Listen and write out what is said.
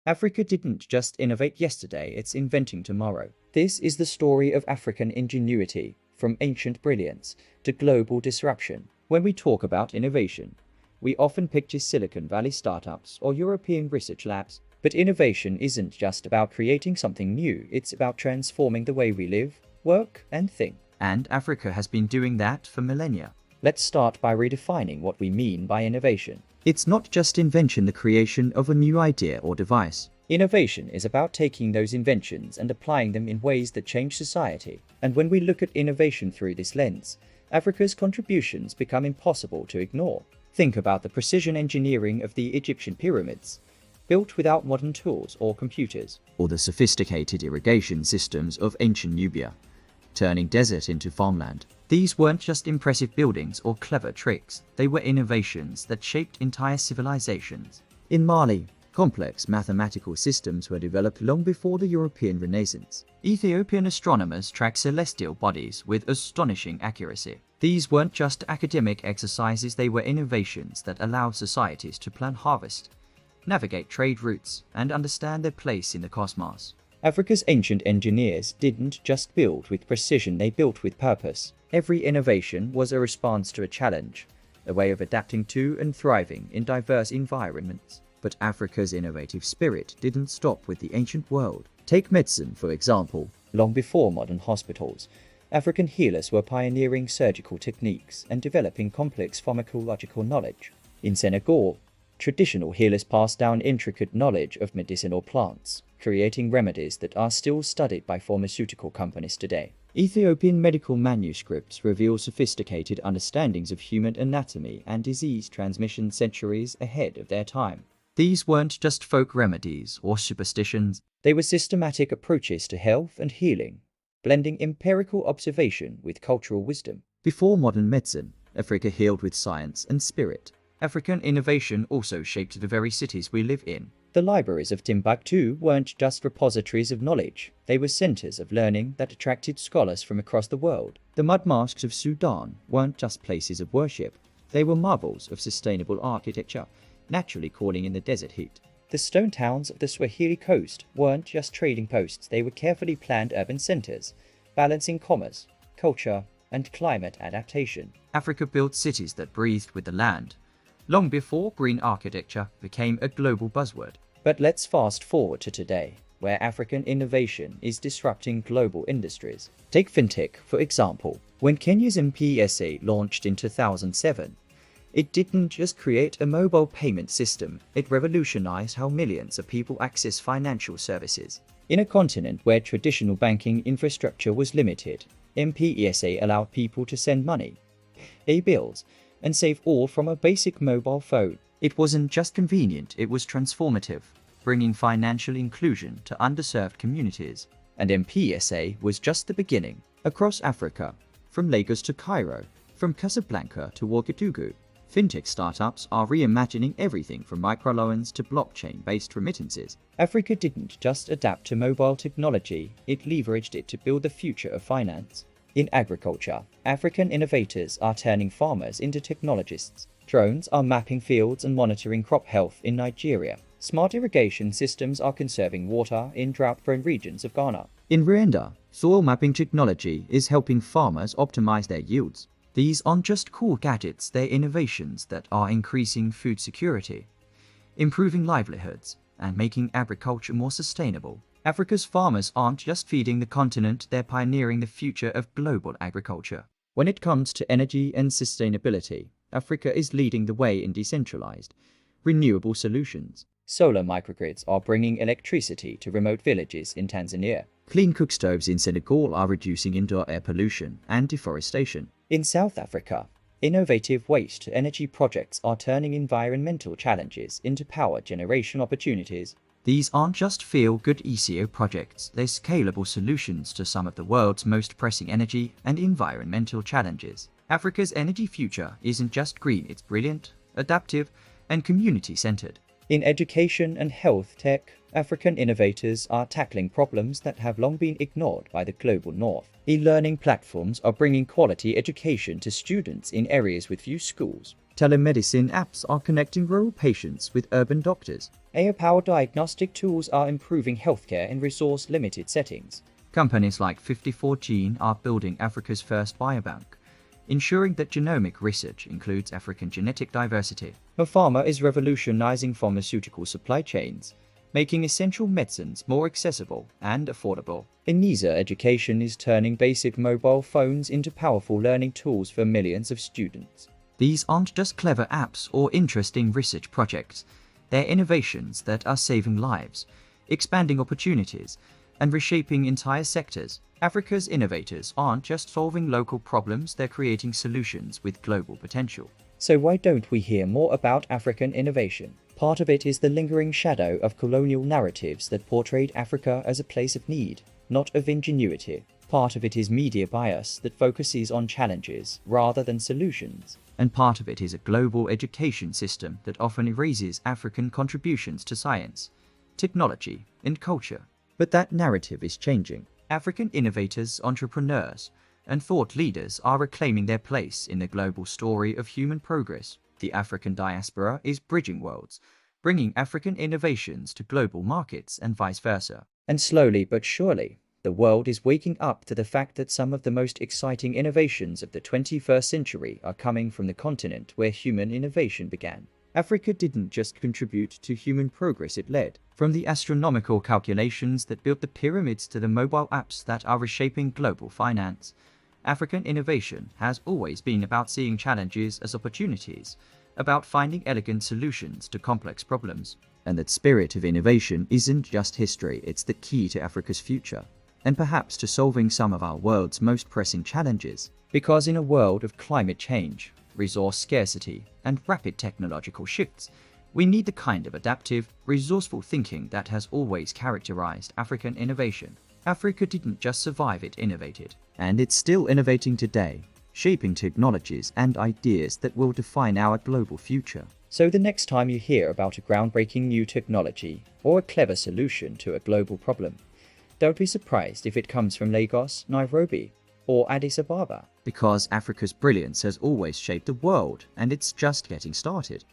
Africa didn't just innovate yesterday, it's inventing tomorrow. This is the story of African ingenuity, from ancient brilliance to global disruption. When we talk about innovation, we often picture Silicon Valley startups or European research labs. But innovation isn't just about creating something new, it's about transforming the way we live, work, and think. And Africa has been doing that for millennia. Let's start by redefining what we mean by innovation. It's not just invention, the creation of a new idea or device. Innovation is about taking those inventions and applying them in ways that change society. And when we look at innovation through this lens, Africa's contributions become impossible to ignore. Think about the precision engineering of the Egyptian pyramids, built without modern tools or computers, or the sophisticated irrigation systems of ancient Nubia, turning desert into farmland. These weren't just impressive buildings or clever tricks, they were innovations that shaped entire civilizations. In Mali, complex mathematical systems were developed long before the European Renaissance. Ethiopian astronomers tracked celestial bodies with astonishing accuracy. These weren't just academic exercises, they were innovations that allowed societies to plan harvest, navigate trade routes, and understand their place in the cosmos. Africa's ancient engineers didn't just build with precision, they built with purpose. Every innovation was a response to a challenge, a way of adapting to and thriving in diverse environments. But Africa's innovative spirit didn't stop with the ancient world. Take medicine, for example. Long before modern hospitals, African healers were pioneering surgical techniques and developing complex pharmacological knowledge. In Senegal, traditional healers passed down intricate knowledge of medicinal plants, creating remedies that are still studied by pharmaceutical companies today. Ethiopian medical manuscripts reveal sophisticated understandings of human anatomy and disease transmission centuries ahead of their time. These weren't just folk remedies or superstitions, they were systematic approaches to health and healing, blending empirical observation with cultural wisdom. Before modern medicine, Africa healed with science and spirit. African innovation also shaped the very cities we live in. The libraries of Timbuktu weren't just repositories of knowledge, they were centers of learning that attracted scholars from across the world. The mud mosques of Sudan weren't just places of worship, they were marvels of sustainable architecture, naturally cooling in the desert heat. The stone towns of the Swahili coast weren't just trading posts, they were carefully planned urban centers, balancing commerce, culture, and climate adaptation. Africa built cities that breathed with the land, long before green architecture became a global buzzword. But let's fast forward to today, where African innovation is disrupting global industries. Take Fintech, for example. When Kenya's M-Pesa launched in 2007, it didn't just create a mobile payment system, it revolutionized how millions of people access financial services. In a continent where traditional banking infrastructure was limited, M-Pesa allowed people to send money, pay bills, and save all from a basic mobile phone. It wasn't just convenient, it was transformative, bringing financial inclusion to underserved communities. And M-Pesa was just the beginning. Across Africa, from Lagos to Cairo, from Casablanca to Ouagadougou, Fintech startups are reimagining everything from microloans to blockchain-based remittances. Africa didn't just adapt to mobile technology, it leveraged it to build the future of finance. In agriculture, African innovators are turning farmers into technologists. Drones are mapping fields and monitoring crop health in Nigeria. Smart irrigation systems are conserving water in drought-prone regions of Ghana. In Rwanda, soil mapping technology is helping farmers optimize their yields. These aren't just cool gadgets, they're innovations that are increasing food security, improving livelihoods, and making agriculture more sustainable. Africa's farmers aren't just feeding the continent, they're pioneering the future of global agriculture. When it comes to energy and sustainability, Africa is leading the way in decentralized, renewable solutions. Solar microgrids are bringing electricity to remote villages in Tanzania. Clean cookstoves in Senegal are reducing indoor air pollution and deforestation. In South Africa, innovative waste-to-energy projects are turning environmental challenges into power generation opportunities. These aren't just feel-good ECO projects, they're scalable solutions to some of the world's most pressing energy and environmental challenges. Africa's energy future isn't just green, it's brilliant, adaptive, and community-centered. In education and health tech, African innovators are tackling problems that have long been ignored by the global north. E-learning platforms are bringing quality education to students in areas with few schools. Telemedicine apps are connecting rural patients with urban doctors. AI-powered diagnostic tools are improving healthcare in resource-limited settings. Companies like 54Gene are building Africa's first biobank, ensuring that genomic research includes African genetic diversity. Pharma is revolutionizing pharmaceutical supply chains, making essential medicines more accessible and affordable. Inisa Education is turning basic mobile phones into powerful learning tools for millions of students. These aren't just clever apps or interesting research projects. They're innovations that are saving lives, expanding opportunities, and reshaping entire sectors. Africa's innovators aren't just solving local problems, they're creating solutions with global potential. So why don't we hear more about African innovation? Part of it is the lingering shadow of colonial narratives that portrayed Africa as a place of need, not of ingenuity. Part of it is media bias that focuses on challenges rather than solutions. And part of it is a global education system that often erases African contributions to science, technology, and culture. But that narrative is changing. African innovators, entrepreneurs, and thought leaders are reclaiming their place in the global story of human progress. The African diaspora is bridging worlds, bringing African innovations to global markets and vice versa. And slowly but surely, the world is waking up to the fact that some of the most exciting innovations of the 21st century are coming from the continent where human innovation began. Africa didn't just contribute to human progress, it led. From the astronomical calculations that built the pyramids to the mobile apps that are reshaping global finance, African innovation has always been about seeing challenges as opportunities, about finding elegant solutions to complex problems. And that spirit of innovation isn't just history, it's the key to Africa's future, and perhaps to solving some of our world's most pressing challenges. Because in a world of climate change, resource scarcity, and rapid technological shifts, we need the kind of adaptive, resourceful thinking that has always characterized African innovation. Africa didn't just survive, it innovated. And it's still innovating today, shaping technologies and ideas that will define our global future. So the next time you hear about a groundbreaking new technology or a clever solution to a global problem, don't be surprised if it comes from Lagos, Nairobi, or Addis Ababa. Because Africa's brilliance has always shaped the world, and it's just getting started.